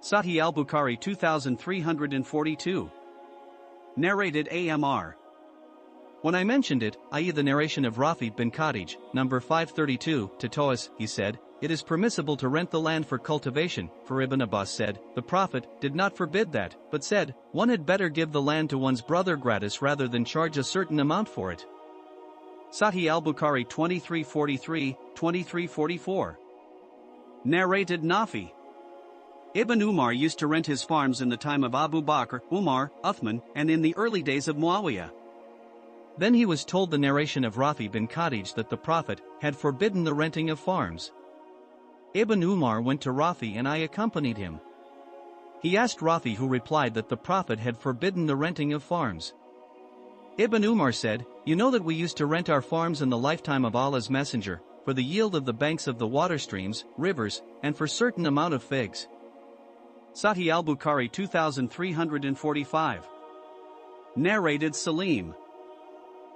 Sahih al-Bukhari 2342. Narrated AMR. When I mentioned it, i.e. the narration of Rafi bin Khadij, number 532, to Toas, he said, it is permissible to rent the land for cultivation, for Ibn Abbas said, the Prophet did not forbid that, but said, one had better give the land to one's brother gratis rather than charge a certain amount for it. Sahih al-Bukhari 2343, 2344. Narrated Nafi. Ibn Umar used to rent his farms in the time of Abu Bakr, Umar, Uthman, and in the early days of Muawiyah. Then he was told the narration of Rafi bin Khadij that the Prophet had forbidden the renting of farms. Ibn Umar went to Rafi and I accompanied him. He asked Rafi, who replied that the Prophet had forbidden the renting of farms. Ibn Umar said, you know that we used to rent our farms in the lifetime of Allah's Messenger, for the yield of the banks of the water streams, rivers, and for certain amount of figs. Sahih al-Bukhari 2345. Narrated Salim.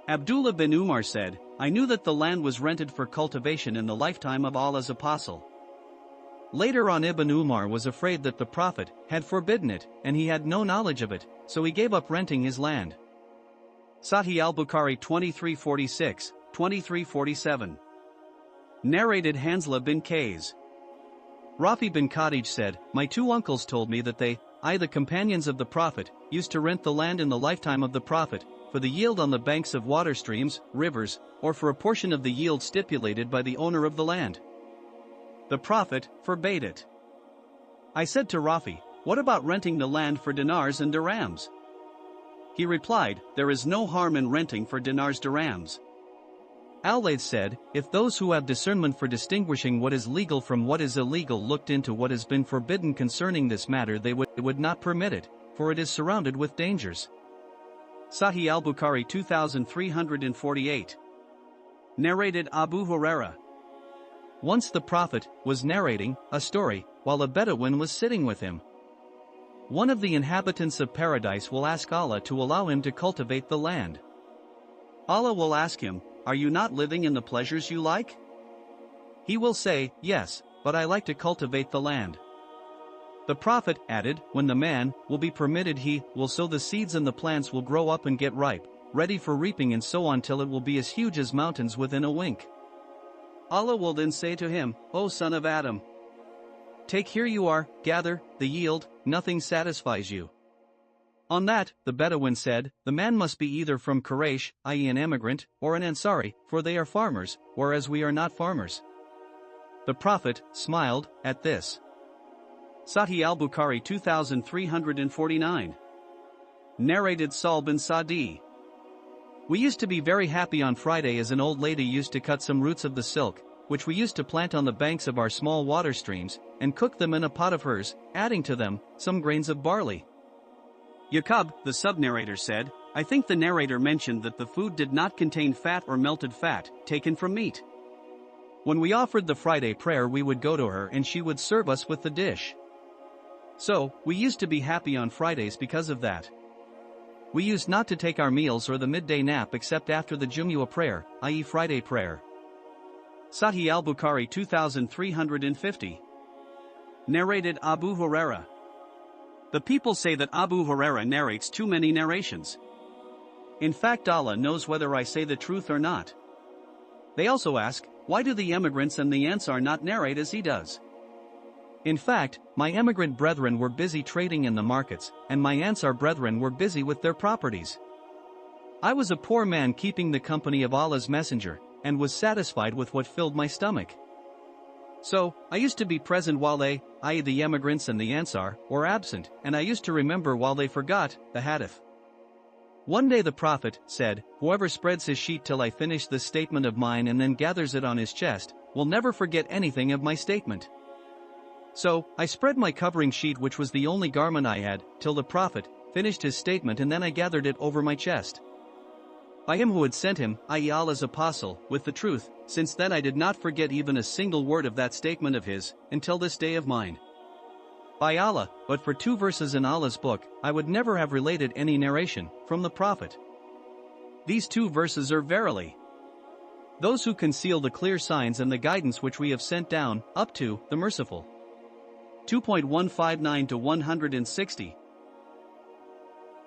Abdullah bin Umar said, I knew that the land was rented for cultivation in the lifetime of Allah's Apostle. Later on Ibn Umar was afraid that the Prophet had forbidden it, and he had no knowledge of it, so he gave up renting his land. Sahih al-Bukhari 2346, 2347. Narrated Hanzla bin Kays. Rafi bin Khadij said, my two uncles told me that they, the companions of the Prophet, used to rent the land in the lifetime of the Prophet, for the yield on the banks of water streams, rivers, or for a portion of the yield stipulated by the owner of the land. The Prophet forbade it. I said to Rafi, what about renting the land for dinars and dirhams? He replied, there is no harm in renting for dinars dirhams. Al-Layth said, if those who have discernment for distinguishing what is legal from what is illegal looked into what has been forbidden concerning this matter, they would not permit it, for it is surrounded with dangers. Sahih al-Bukhari 2348. Narrated Abu Huraira. Once the Prophet was narrating a story while a Bedouin was sitting with him. One of the inhabitants of paradise will ask Allah to allow him to cultivate the land. Allah will ask him, are you not living in the pleasures you like? He will say, yes, but I like to cultivate the land. The Prophet added, when the man will be permitted, he will sow the seeds and the plants will grow up and get ripe, ready for reaping, and so on till it will be as huge as mountains within a wink. Allah will then say to him, O son of Adam, take, here you are, gather the yield, nothing satisfies you. On that, the Bedouin said, the man must be either from Quraysh, i.e. an emigrant, or an Ansari, for they are farmers, whereas we are not farmers. The Prophet smiled at this. Sahih al-Bukhari 2349. Narrated Sahl bin Sa'di. We used to be very happy on Friday as an old lady used to cut some roots of the silk, which we used to plant on the banks of our small water streams, and cook them in a pot of hers, adding to them some grains of barley. Yaqub, the sub-narrator, said, I think the narrator mentioned that the food did not contain fat or melted fat, taken from meat. When we offered the Friday prayer, we would go to her and she would serve us with the dish. So, we used to be happy on Fridays because of that. We used not to take our meals or the midday nap except after the Jumu'ah prayer, i.e. Friday prayer. Sahih al-Bukhari 2350. Narrated Abu Huraira. The people say that Abu Huraira narrates too many narrations. In fact, Allah knows whether I say the truth or not. They also ask, why do the emigrants and the Ansar not narrate as he does? In fact, my emigrant brethren were busy trading in the markets, and my Ansar brethren were busy with their properties. I was a poor man keeping the company of Allah's Messenger, and was satisfied with what filled my stomach. So, I used to be present while they, i.e. the emigrants and the Ansar, were absent, and I used to remember while they forgot, the Hadith. One day the Prophet said, whoever spreads his sheet till I finish this statement of mine and then gathers it on his chest, will never forget anything of my statement. So, I spread my covering sheet, which was the only garment I had, till the Prophet finished his statement, and then I gathered it over my chest. By him who had sent him, i.e. Allah's Apostle, with the truth, since then I did not forget even a single word of that statement of his, until this day of mine. By Allah, but for 2 verses in Allah's book, I would never have related any narration from the Prophet. These 2 verses are verily those who conceal the clear signs and the guidance which we have sent down, up to the merciful. 2.159 to 160.